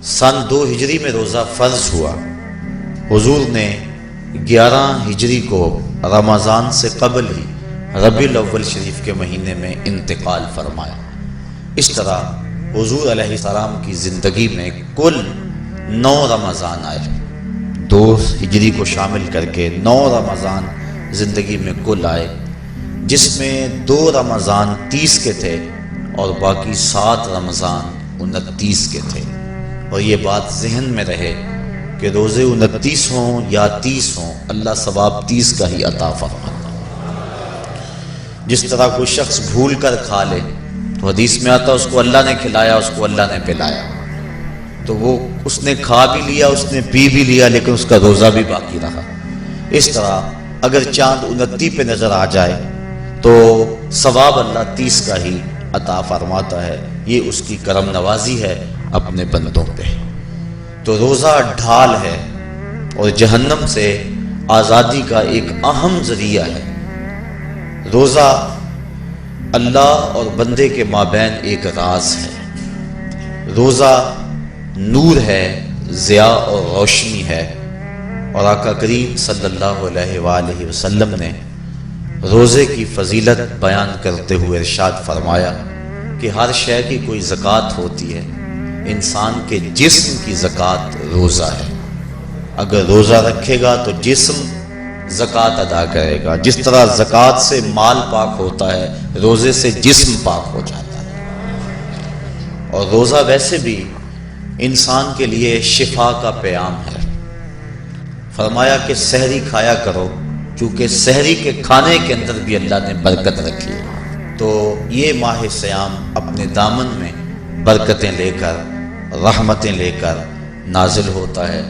سن 2 ہجری میں روزہ فرض ہوا۔ حضور نے 11 ہجری کو رمضان سے قبل ہی ربیع الاول شریف کے مہینے میں انتقال فرمایا۔ اس طرح حضور علیہ السلام کی زندگی میں کل 9 رمضان آئے، 2 ہجری کو شامل کر کے 9 رمضان زندگی میں کل آئے، جس میں 2 رمضان 30 کے تھے اور باقی 7 رمضان 29 کے تھے۔ اور یہ بات ذہن میں رہے کہ روزے 29 ہوں یا 30 ہوں، اللہ ثواب 30 کا ہی عطا فرماتا۔ جس طرح کوئی شخص بھول کر کھا لے تو حدیث میں آتا اس کو اللہ نے کھلایا، اس کو اللہ نے پلایا، تو وہ اس نے کھا بھی لیا، اس نے پی بھی لیا، لیکن اس کا روزہ بھی باقی رہا۔ اس طرح اگر چاند 29 پہ نظر آ جائے تو ثواب اللہ 30 کا ہی عطا فرماتا ہے۔ یہ اس کی کرم نوازی ہے اپنے بندوں پہ۔ تو روزہ ڈھال ہے اور جہنم سے آزادی کا ایک اہم ذریعہ ہے۔ روزہ اللہ اور بندے کے مابین ایک راز ہے۔ روزہ نور ہے، ضیاء اور روشنی ہے، اور آقا کریم صلی اللہ علیہ وآلہ وسلم نے روزے کی فضیلت بیان کرتے ہوئے ارشاد فرمایا کہ ہر شے کی کوئی زکوٰۃ ہوتی ہے، انسان کے جسم کی زکوٰۃ روزہ ہے۔ اگر روزہ رکھے گا تو جسم زکوٰۃ ادا کرے گا۔ جس طرح زکوٰۃ سے مال پاک ہوتا ہے، روزے سے جسم پاک ہو جاتا ہے۔ اور روزہ ویسے بھی انسان کے لیے شفا کا پیام ہے۔ فرمایا کہ سحری کھایا کرو، چونکہ سحری کے کھانے کے اندر بھی اللہ نے برکت رکھی ہے۔ تو یہ ماہ صیام اپنے دامن میں برکتیں لے کر، رحمتیں لے کر نازل ہوتا ہے۔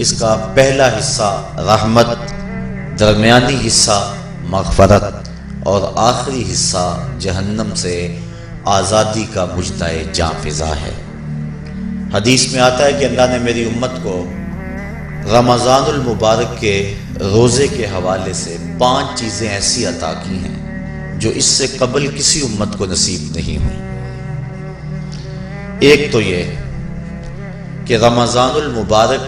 اس کا پہلا حصہ رحمت، درمیانی حصہ مغفرت، اور آخری حصہ جہنم سے آزادی کا مجدہ جاں فضا ہے۔ حدیث میں آتا ہے کہ اللہ نے میری امت کو رمضان المبارک کے روزے کے حوالے سے 5 چیزیں ایسی عطا کی ہیں جو اس سے قبل کسی امت کو نصیب نہیں ہوئی۔ ایک تو یہ کہ رمضان المبارک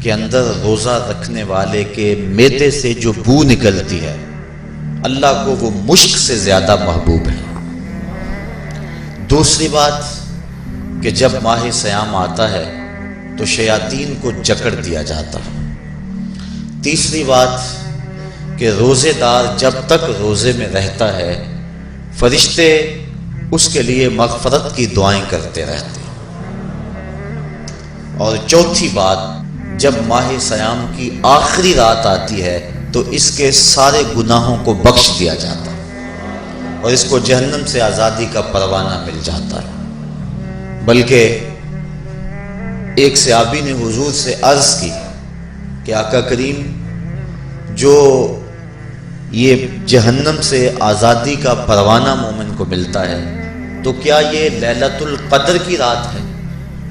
کے اندر روزہ رکھنے والے کے معدے سے جو بو نکلتی ہے، اللہ کو وہ مشک سے زیادہ محبوب ہے۔ دوسری بات کہ جب ماہ صیام آتا ہے تو شیاطین کو جکڑ دیا جاتا ہے۔ تیسری بات کہ روزے دار جب تک روزے میں رہتا ہے، فرشتے اس کے لیے مغفرت کی دعائیں کرتے رہتے ہیں۔ اور چوتھی بات، جب ماہ صیام کی آخری رات آتی ہے تو اس کے سارے گناہوں کو بخش دیا جاتا ہے اور اس کو جہنم سے آزادی کا پروانہ مل جاتا ہے۔ بلکہ ایک صحابی نے حضور سے عرض کی کہ آقا کریم، جو یہ جہنم سے آزادی کا پروانہ مومن کو ملتا ہے تو کیا یہ لیلۃ القدر کی رات ہے؟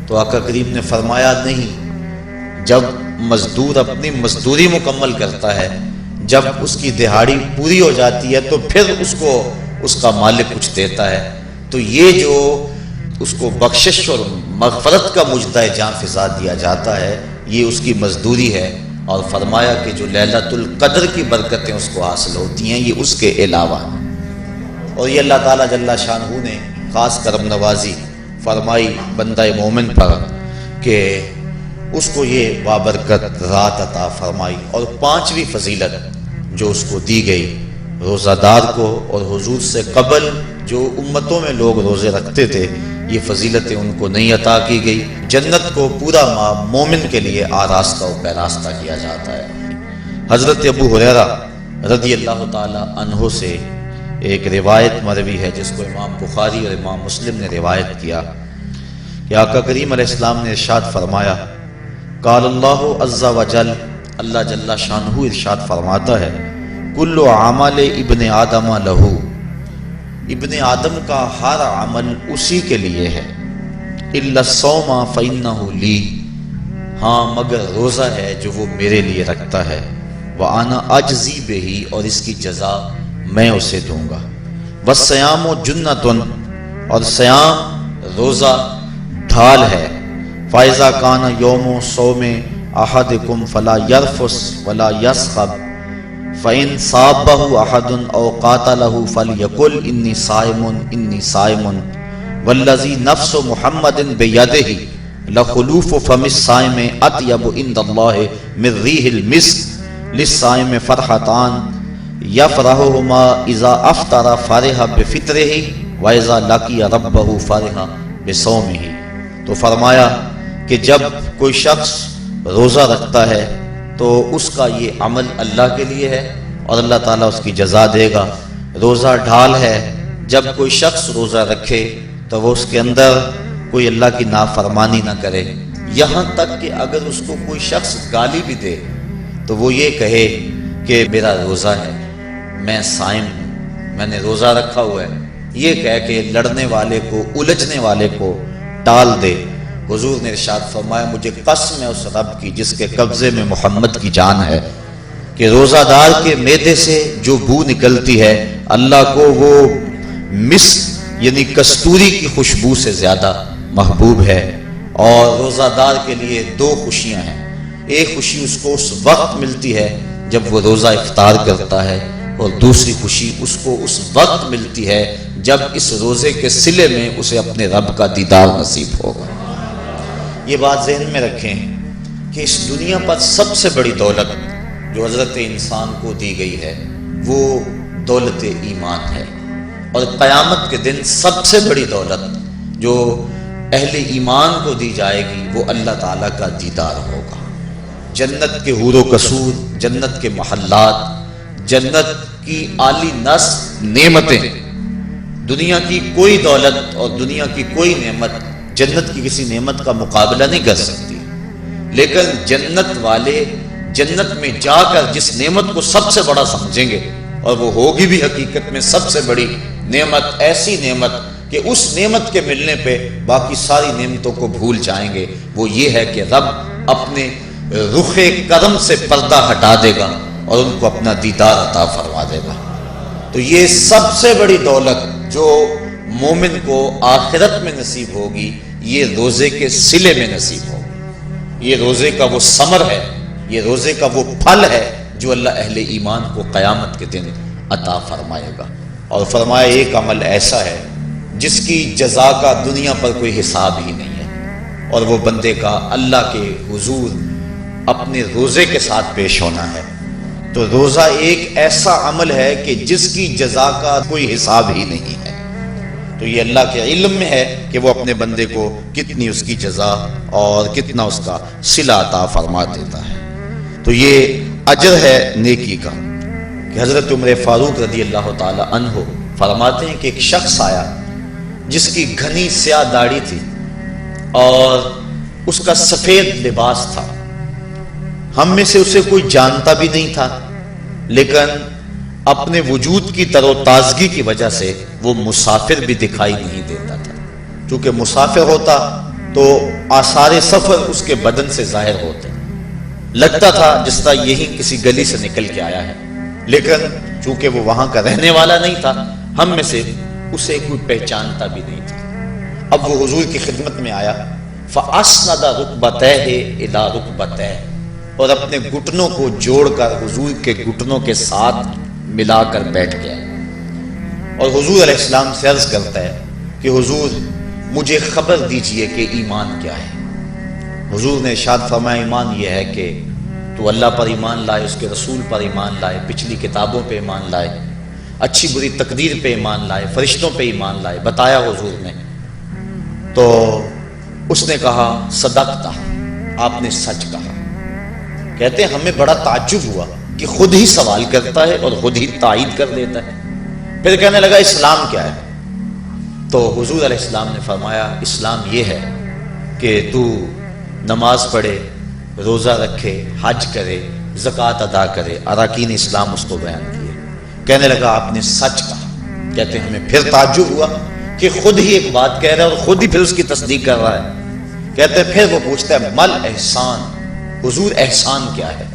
تو آقا کریم نے فرمایا نہیں، جب مزدور اپنی مزدوری مکمل کرتا ہے، جب اس کی دہاڑی پوری ہو جاتی ہے تو پھر اس کو اس کا مالک کچھ دیتا ہے، تو یہ جو اس کو بخشش اور مغفرت کا مجدہ جاں فضا دیا جاتا ہے، یہ اس کی مزدوری ہے۔ اور فرمایا کہ جو لیلۃ القدر کی برکتیں اس کو حاصل ہوتی ہیں، یہ اس کے علاوہ ہیں۔ اور یہ اللہ تعالیٰ جل شانہ نے خاص کرم نوازی فرمائی بندہ مومن پر کہ اس کو یہ بابرکت رات عطا فرمائی۔ اور 5ویں فضیلت جو اس کو دی گئی، روزہ دار کو اور حضور سے قبل جو امتوں میں لوگ روزے رکھتے تھے، یہ فضیلتیں ان کو نہیں عطا کی گئی۔ جنت کو پورا مومن کے لیے آراستہ و پیراستہ کیا جاتا ہے۔ حضرت ابو ہریرہ رضی اللہ تعالی عنہ سے ایک روایت مروی ہے جس کو امام بخاری اور امام مسلم نے روایت کیا کہ آقا کریم علیہ السلام نے ارشاد فرمایا، قال اللہ عز وجل، اللہ جل شانہ ارشاد فرماتا ہے، کل عمل ابن آدم لہو، ابن آدم کا ہر عمل اسی کے لیے ہے، الا الصوم فإنہ لی، ہاں مگر روزہ ہے جو وہ میرے لیے رکھتا ہے، وأنا اجزی بہ، اور اس کی جزا میں اسے دوں گا، والصیام جنۃ، اور صیام روزہ ڈھال ہے، فَإِذَا كَانَ يَوْمُ صَوْمِ أَحَدِكُمْ فَلَا يَرْفُثْ وَلَا يَصْخَبْ فَإِنْ صَابَّهُ أَحَدٌ أَوْ قَاتَلَهُ فَلْيَقُلْ إِنِّي صَائِمٌ وَالَّذِي نَفْسُ مُحَمَّدٍ بِيَدِهِ لَخُلُوفُ فَمِ الصَّائِمِ أَطْيَبُ عِندَ اللَّهِ مِنْ رِيحِ الْمِسْكِ لِلصَّائِمِ فَرْحَتَانِ يَفْرَحُهُمَا إِذَا أَفْطَرَ فَرِحَ بِفِطْرِهِ وَإِذَا لَقِيَ رَبَّهُ فَرِحَ بِصَوْمِهِ۔ تو فرمایا کہ جب کوئی شخص روزہ رکھتا ہے تو اس کا یہ عمل اللہ کے لیے ہے اور اللہ تعالیٰ اس کی جزا دے گا۔ روزہ ڈھال ہے، جب کوئی شخص روزہ رکھے تو وہ اس کے اندر کوئی اللہ کی نافرمانی نہ کرے، یہاں تک کہ اگر اس کو کوئی شخص گالی بھی دے تو وہ یہ کہے کہ میرا روزہ ہے، میں صائم ہوں، میں نے روزہ رکھا ہوا ہے، یہ کہہ کے لڑنے والے کو، الجھنے والے کو ٹال دے۔ حضور نے ارشاد فرمایا مجھے قسم ہے اس رب کی جس کے قبضے میں محمد کی جان ہے کہ روزہ دار کے معدے سے جو بو نکلتی ہے اللہ کو وہ مسک یعنی کستوری کی خوشبو سے زیادہ محبوب ہے۔ اور روزہ دار کے لیے دو خوشیاں ہیں، ایک خوشی اس کو اس وقت ملتی ہے جب وہ روزہ افطار کرتا ہے، اور دوسری خوشی اس کو اس وقت ملتی ہے جب اس روزے کے صلے میں اسے اپنے رب کا دیدار نصیب ہوگا۔ یہ بات ذہن میں رکھیں کہ اس دنیا پر سب سے بڑی دولت جو حضرت انسان کو دی گئی ہے وہ دولت ایمان ہے، اور قیامت کے دن سب سے بڑی دولت جو اہل ایمان کو دی جائے گی وہ اللہ تعالیٰ کا دیدار ہوگا۔ جنت کے حور و قصور، جنت کے محلات، جنت کی اعلی نسل نعمتیں، دنیا کی کوئی دولت اور دنیا کی کوئی نعمت جنت کی کسی نعمت کا مقابلہ نہیں کر سکتی، لیکن جنت والے جنت میں جا کر جس نعمت کو سب سے بڑا سمجھیں گے، اور وہ ہوگی بھی حقیقت میں سب سے بڑی نعمت، ایسی نعمت کہ اس نعمت کے ملنے پہ باقی ساری نعمتوں کو بھول جائیں گے، وہ یہ ہے کہ رب اپنے رخ کرم سے پردہ ہٹا دے گا اور ان کو اپنا دیدار عطا فرما دے گا۔ تو یہ سب سے بڑی دولت جو مومن کو آخرت میں نصیب ہوگی یہ روزے کے صلے میں نصیب ہوگی۔ یہ روزے کا وہ ثمر ہے، یہ روزے کا وہ پھل ہے جو اللہ اہل ایمان کو قیامت کے دن عطا فرمائے گا۔ اور فرمایا ایک عمل ایسا ہے جس کی جزا کا دنیا پر کوئی حساب ہی نہیں ہے، اور وہ بندے کا اللہ کے حضور اپنے روزے کے ساتھ پیش ہونا ہے۔ تو روزہ ایک ایسا عمل ہے کہ جس کی جزا کا کوئی حساب ہی نہیں ہے، تو یہ اللہ کے علم میں ہے کہ وہ اپنے بندے کو کتنی اس کی جزا اور کتنا اس کا صلہ عطا فرما دیتا ہے۔ تو یہ اجر ہے نیکی کا کہ حضرت عمر فاروق رضی اللہ تعالی عنہ فرماتے ہیں کہ ایک شخص آیا جس کی گھنی سیاہ داڑھی تھی اور اس کا سفید لباس تھا، ہم میں سے اسے کوئی جانتا بھی نہیں تھا، لیکن اپنے وجود کی تر و تازگی کی وجہ سے وہ مسافر بھی دکھائی نہیں دیتا تھا، چونکہ مسافر ہوتا تو آثار سفر اس کے بدن سے ظاہر ہوتے، لگتا تھا جس طرح یہی کسی گلی سے نکل کے آیا ہے، لیکن چونکہ وہ وہاں کا رہنے والا نہیں تھا ہم میں سے اسے کوئی پہچانتا بھی نہیں تھا۔ اب وہ حضور کی خدمت میں آیا، فَأَسْنَدَ رُكْبَتَيْهِ إِلَىٰ رُكْبَتَيْهِ، اور اپنے گھٹنوں کو جوڑ کر حضور کے گھٹنوں کے ساتھ ملا کر بیٹھ گیا، اور حضور علیہ السلام سے عرض کرتا ہے کہ حضور مجھے خبر دیجئے کہ ایمان کیا ہے۔ حضور نے ارشاد فرمایا ایمان یہ ہے کہ تو اللہ پر ایمان لائے، اس کے رسول پر ایمان لائے، پچھلی کتابوں پہ ایمان لائے، اچھی بری تقدیر پہ ایمان لائے، فرشتوں پہ ایمان لائے، بتایا حضور نے۔ تو اس نے کہا صدقتا، آپ نے سچ کہا۔ کہتے ہیں ہمیں بڑا تعجب ہوا کہ خود ہی سوال کرتا ہے اور خود ہی تائید کر دیتا ہے۔ پھر کہنے لگا اسلام کیا ہے؟ تو حضور علیہ السلام نے فرمایا اسلام یہ ہے کہ تو نماز پڑھے، روزہ رکھے، حج کرے، زکوٰۃ ادا کرے، اراکین اسلام اس کو بیان کیے۔ کہنے لگا آپ نے سچ کہا۔ کہتے ہیں ہمیں پھر تعجب ہوا کہ خود ہی ایک بات کہہ رہا ہے اور خود ہی پھر اس کی تصدیق کر رہا ہے۔ کہتے ہیں پھر وہ پوچھتا ہے مل احسان، حضور احسان کیا ہے؟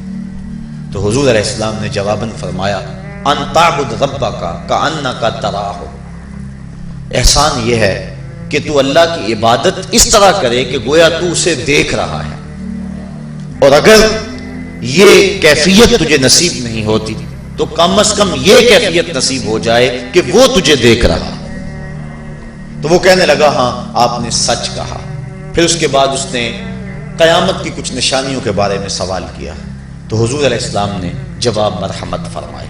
تو حضور علیہ السلام نے جواباً فرمایا ان تعبد ربک کأنک تراہ، احسان یہ ہے کہ تو اللہ کی عبادت اس طرح کرے کہ گویا تو اسے دیکھ رہا ہے، اور اگر یہ کیفیت تجھے نصیب نہیں ہوتی تو کم از کم یہ کیفیت نصیب ہو جائے کہ وہ تجھے دیکھ رہا۔ تو وہ کہنے لگا ہاں آپ نے سچ کہا۔ پھر اس کے بعد اس نے قیامت کی کچھ نشانیوں کے بارے میں سوال کیا، تو حضور علیہ السلام نے جواب مرحمت فرمائے۔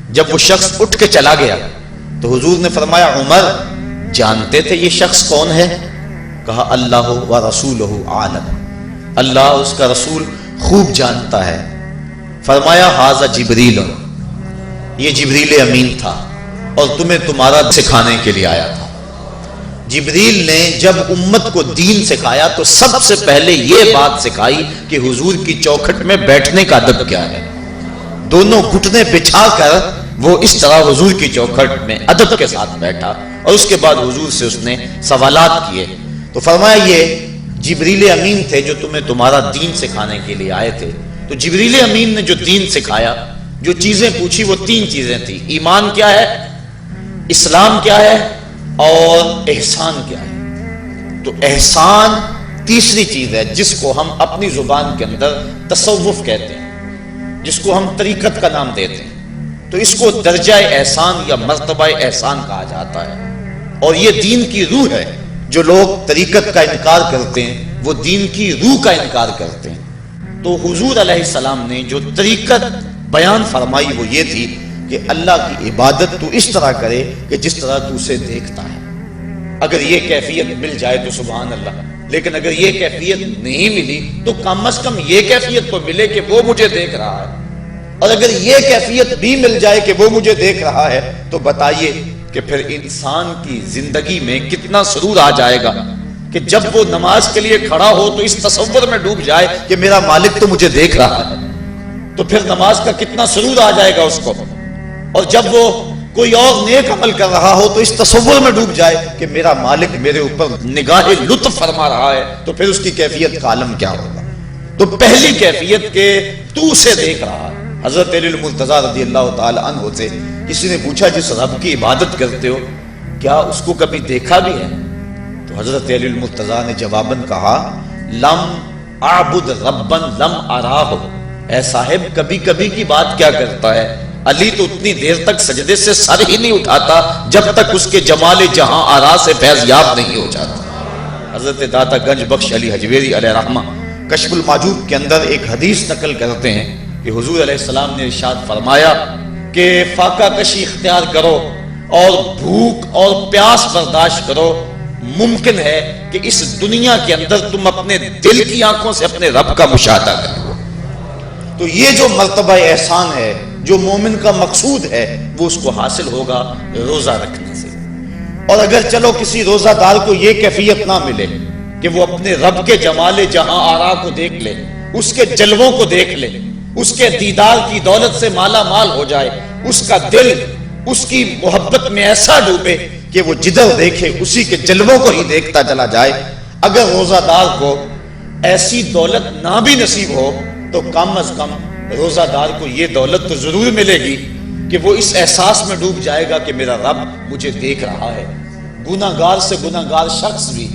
جب وہ شخص اٹھ کے چلا گیا تو حضور نے فرمایا عمر جانتے تھے یہ شخص کون ہے؟ کہا اللہ و رسولہ عالم، اللہ اس کا رسول خوب جانتا ہے۔ فرمایا ھذا جبریل، یہ جبریل امین تھا اور تمہیں تمہارا سکھانے کے لیے آیا تھا۔ جبریل نے جب امت کو دین سکھایا تو سب سے پہلے یہ بات سکھائی کہ حضور کی چوکھٹ میں بیٹھنے کا ادب کیا ہے۔ دونوں گھٹنے بچھا کر وہ اس طرح حضور کی چوکھٹ میں ادب کے ساتھ بیٹھا، اور اس کے بعد حضور سے اس نے سوالات کیے۔ تو فرمایا یہ جبریل امین تھے جو تمہیں تمہارا دین سکھانے کے لیے آئے تھے۔ تو جبریل امین نے جو دین سکھایا، جو چیزیں پوچھی، وہ 3 چیزیں تھیں۔ ایمان کیا ہے، اسلام کیا ہے، اور احسان کیا ہے۔ تو احسان تیسری چیز ہے جس کو ہم اپنی زبان کے اندر تصوف کہتے ہیں، جس کو ہم طریقت کا نام دیتے ہیں۔ تو اس کو درجہ احسان یا مرتبہ احسان کہا جاتا ہے، اور یہ دین کی روح ہے۔ جو لوگ طریقت کا انکار کرتے ہیں وہ دین کی روح کا انکار کرتے ہیں۔ تو حضور علیہ السلام نے جو طریقت بیان فرمائی وہ یہ تھی کہ اللہ کی عبادت تو اس طرح کرے کہ جس طرح تو اسے دیکھتا ہے۔ اگر یہ کیفیت مل جائے تو سبحان اللہ، لیکن اگر یہ کیفیت نہیں ملی تو کم از کم یہ کیفیت تو ملے کہ وہ مجھے دیکھ رہا ہے۔ اور اگر یہ کیفیت بھی مل جائے کہ وہ مجھے دیکھ رہا ہے تو بتائیے کہ پھر انسان کی زندگی میں کتنا سرور آ جائے گا کہ جب وہ نماز کے لیے کھڑا ہو تو اس تصور میں ڈوب جائے کہ میرا مالک تو مجھے دیکھ رہا ہے۔ تو پھر نماز کا کتنا سرور آ جائے گا اس کو۔ اور جب وہ کوئی اور نیک عمل کر رہا ہو تو اس تصور میں ڈوب جائے کہ میرا مالک میرے اوپر نگاہ لطف فرما رہا ہے، تو پھر اس کی کیفیت کا عالم کیا ہوگا۔ تو پہلی کیفیت کہ تو اسے دیکھ رہا ہے۔ حضرت علی المرتضیٰ رضی اللہ تعالی عنہ سے کسی نے پوچھا جس رب کی عبادت کرتے ہو کیا اس کو کبھی دیکھا بھی ہے؟ تو حضرت علی المرتضیٰ نے جواباً کہا لم اعبد ربا لم اراہ، اے صاحب کبھی کبھی کی بات کیا کرتا ہے، علی تو اتنی دیر تک سجدے سے سر ہی نہیں اٹھاتا جب تک اس کے جمال جہاں آرا سے فیض یاب نہیں ہو جاتا۔ حضرت داتا گنج بخش علی حجویری علیہ رحمہ کشف الماجوب کے اندر ایک حدیث نقل کرتے ہیں کہ حضور علیہ السلام نے ارشاد فرمایا کہ فاقہ کشی اختیار کرو اور بھوک اور پیاس برداشت کرو، ممکن ہے کہ اس دنیا کے اندر تم اپنے دل کی آنکھوں سے اپنے رب کا مشاہدہ کرو۔ تو یہ جو مرتبہ احسان ہے، جو مومن کا مقصود ہے، وہ اس کو حاصل ہوگا روزہ رکھنے سے۔ اور اگر چلو کسی روزہ دار کو یہ کیفیت نہ ملے کہ وہ اپنے رب کے جمال جہاں آرا کو دیکھ لے، اس کے جلووں کو دیکھ لے، اس کے دیدار کی دولت سے مالا مال ہو جائے، اس کا دل اس کی محبت میں ایسا ڈوبے کہ وہ جدھر دیکھے اسی کے جلووں کو ہی دیکھتا چلا جائے، اگر روزہ دار کو ایسی دولت نہ بھی نصیب ہو تو کم از کم روزہ دار کو یہ دولت تو ضرور ملے گی کہ وہ اس احساس میں ڈوب جائے گا کہ میرا رب مجھے دیکھ رہا ہے۔ گناہگار سے گناہگار شخص بھی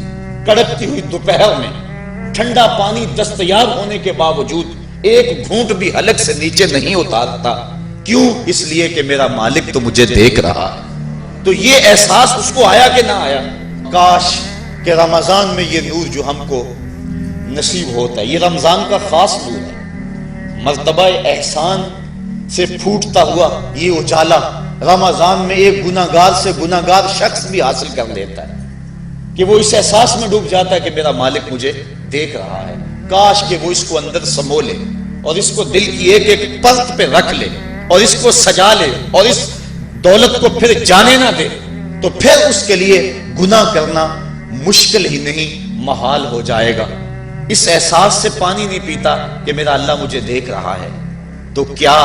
کڑکتی ہوئی دوپہر میں ٹھنڈا پانی دستیاب ہونے کے باوجود ایک گھونٹ بھی حلق سے نیچے نہیں اتارتا، کیوں؟ اس لیے کہ میرا مالک تو مجھے دیکھ رہا ہے۔ تو یہ احساس اس کو آیا کہ نہ آیا؟ کاش کہ رمضان میں یہ نور جو ہم کو نصیب ہوتا ہے، یہ رمضان کا خاص نور ہے، مرتبہ احسان سے پھوٹتا ہوا یہ اجالا رمضان میں ایک گناہگار سے گناہگار شخص بھی حاصل کر لیتا ہے کہ وہ اس احساس میں ڈوب جاتا ہے کہ میرا مالک مجھے دیکھ رہا ہے۔ کاش کہ وہ اس کو اندر سمو لے اور اس کو دل کی ایک ایک پرت پہ رکھ لے اور اس کو سجا لے اور اس دولت کو پھر جانے نہ دے، تو پھر اس کے لیے گناہ کرنا مشکل ہی نہیں محال ہو جائے گا۔ اس احساس سے پانی نہیں پیتا کہ میرا اللہ مجھے دیکھ رہا ہے، تو کیا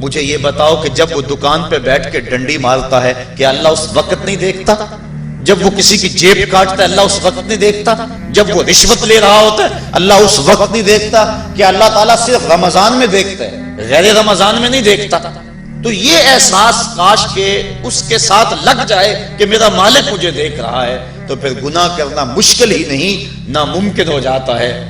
مجھے یہ بتاؤ کہ جب وہ دکان پہ بیٹھ کے ڈنڈی مارتا ہے کہ اللہ اس وقت نہیں دیکھتا؟ جب وہ کسی کی جیب کاٹتا ہے اللہ اس وقت نہیں دیکھتا؟ جب وہ رشوت لے رہا ہوتا ہے اللہ اس وقت نہیں دیکھتا؟ کہ اللہ تعالیٰ صرف رمضان میں دیکھتا ہے، غیر رمضان میں نہیں دیکھتا؟ تو یہ احساس کاش کہ اس کے ساتھ لگ جائے کہ میرا مالک مجھے دیکھ رہا ہے، تو پھر گناہ کرنا مشکل ہی نہیں ناممکن ہو جاتا ہے۔